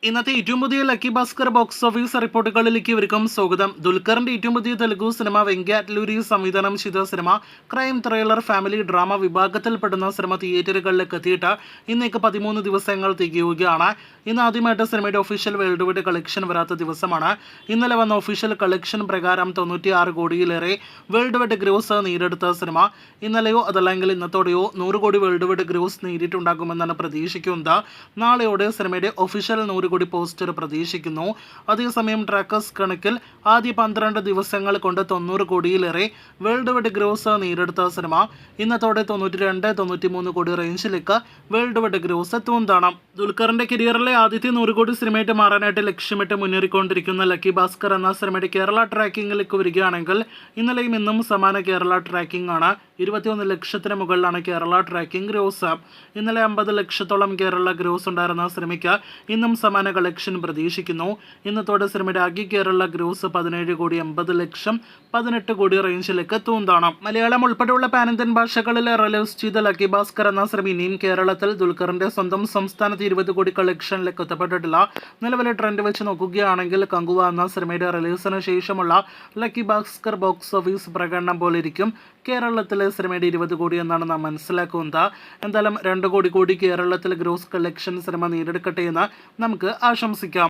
ഇന്നത്തെ ഏറ്റവും പുതിയ ലക്കി ഭാസ്കർ ബോക്സ് ഓഫീസ് റിപ്പോർട്ടുകളിലേക്ക് ഇവർക്കും സ്വാഗതം. ദുൽഖറിന്റെ ഏറ്റവും പുതിയ തെലുഗു സിനിമ വെങ്കയാറ്റ്ലൂരി സംവിധാനം ചെയ്ത സിനിമ ക്രൈം ത്രില്ലർ ഫാമിലി ഡ്രാമ വിഭാഗത്തിൽപ്പെടുന്ന സിനിമ തിയേറ്ററുകളിലേക്ക് എത്തിയിട്ട് ഇന്നേക്ക് 13 ദിവസങ്ങൾ തികയുകയാണ്. ഇന്ന് ആദ്യമായിട്ട് സിനിമയുടെ ഒഫീഷ്യൽ വേൾഡ് വൈഡ് കളക്ഷൻ വരാത്ത ദിവസമാണ്. ഇന്നലെ വന്ന ഒഫീഷ്യൽ കളക്ഷൻ പ്രകാരം 96 കോടിയിലേറെ വേൾഡ് വൈഡ് ഗ്രോസ് നേടിയെടുത്ത സിനിമ ഇന്നലെയോ അതല്ലെങ്കിൽ ഇന്നത്തോടെയോ 100 കോടി വേൾഡ് വൈഡ് ഗ്രോസ് നേടിയിട്ടുണ്ടാകുമെന്നാണ് പ്രതീക്ഷിക്കുന്നത്. നാളെയോടെ സിനിമയുടെ ഒഫീഷ്യൽ 100 കോടി പോസ്റ്റർ പ്രതീക്ഷിക്കുന്നു. അതേസമയം ട്രാക്കേഴ്സ് കണക്കിൽ ആദ്യ 12 ദിവസങ്ങൾ കൊണ്ട് 90 കോടിയിലേറെ വേൾഡ് വൈഡ് ഗ്രോസ് നേടിയെടുത്ത സിനിമ ഇന്നത്തോടെ 92-93 കോടി റേഞ്ചിലേക്ക് വേൾഡ് വൈഡ് ഗ്രോസ് എത്തുന്നതാണ്. ദുൽഖറിന്റെ കരിയറിലെ ആദ്യത്തെ 100 കോടി സിനിമയായിട്ട് മാറാനായിട്ട് ലക്ഷ്യമിട്ട് മുന്നേറിക്കൊണ്ടിരിക്കുന്ന ലക്കി ഭാസ്കർ എന്ന സിനിമയുടെ കേരള ട്രാക്കിങ്ങിലേക്ക് വരികയാണെങ്കിൽ ഇന്നലെയും ഇന്നും സമാന കേരള ട്രാക്കിംഗ് ആണ്. 21 ലക്ഷത്തിന് മുകളിലാണ് കേരള ട്രാക്കിംഗ് ഗ്രോസ്. ഇന്നലെ 50 ലക്ഷത്തോളം കേരള ഗ്രോസ് ഉണ്ടായിരുന്ന സിനിമയ്ക്ക് ഇന്നും സമാന കളക്ഷൻ പ്രതീക്ഷിക്കുന്നു. ഇന്നത്തോടെ സിനിമയുടെ ആകെ കേരള ഗ്രോസ് 17 കോടി 80 ലക്ഷം 18 കോടി റേഞ്ചിലേക്ക് എത്തുന്നതാണ്. മലയാളം ഉൾപ്പെടെയുള്ള പാനിന്ത്യൻ ഭാഷകളിൽ റിലീസ് ചെയ്ത ലക്കി ഭാസ്കർ എന്ന സിനിമ ഇനിയും കേരളത്തിൽ ദുൽഖറിന്റെ സ്വന്തം സംസ്ഥാനത്ത് 20 കോടി കളക്ഷനിലേക്ക് എത്തപ്പെട്ടിട്ടില്ല. നിലവിലെ ട്രെൻഡ് വെച്ച് നോക്കുകയാണെങ്കിൽ കങ്കുവ എന്ന സിനിമയുടെ റിലീസിന് ശേഷമുള്ള ലക്കി ഭാസ്കർ ബോക്സ് ഓഫീസ് പ്രകടനം പോലെ ഇരിക്കും കേരളത്തിലെ സിനിമയുടെ 20 കോടി എന്നാണ് നാം മനസ്സിലാക്കുന്നത്. എന്തായാലും 2 കോടി കേരളത്തിൽ ഗ്രോസ് കളക്ഷൻ സിനിമ നേടിയെടുക്കട്ടെ എന്ന് നമുക്ക് ആശംസിക്കാം.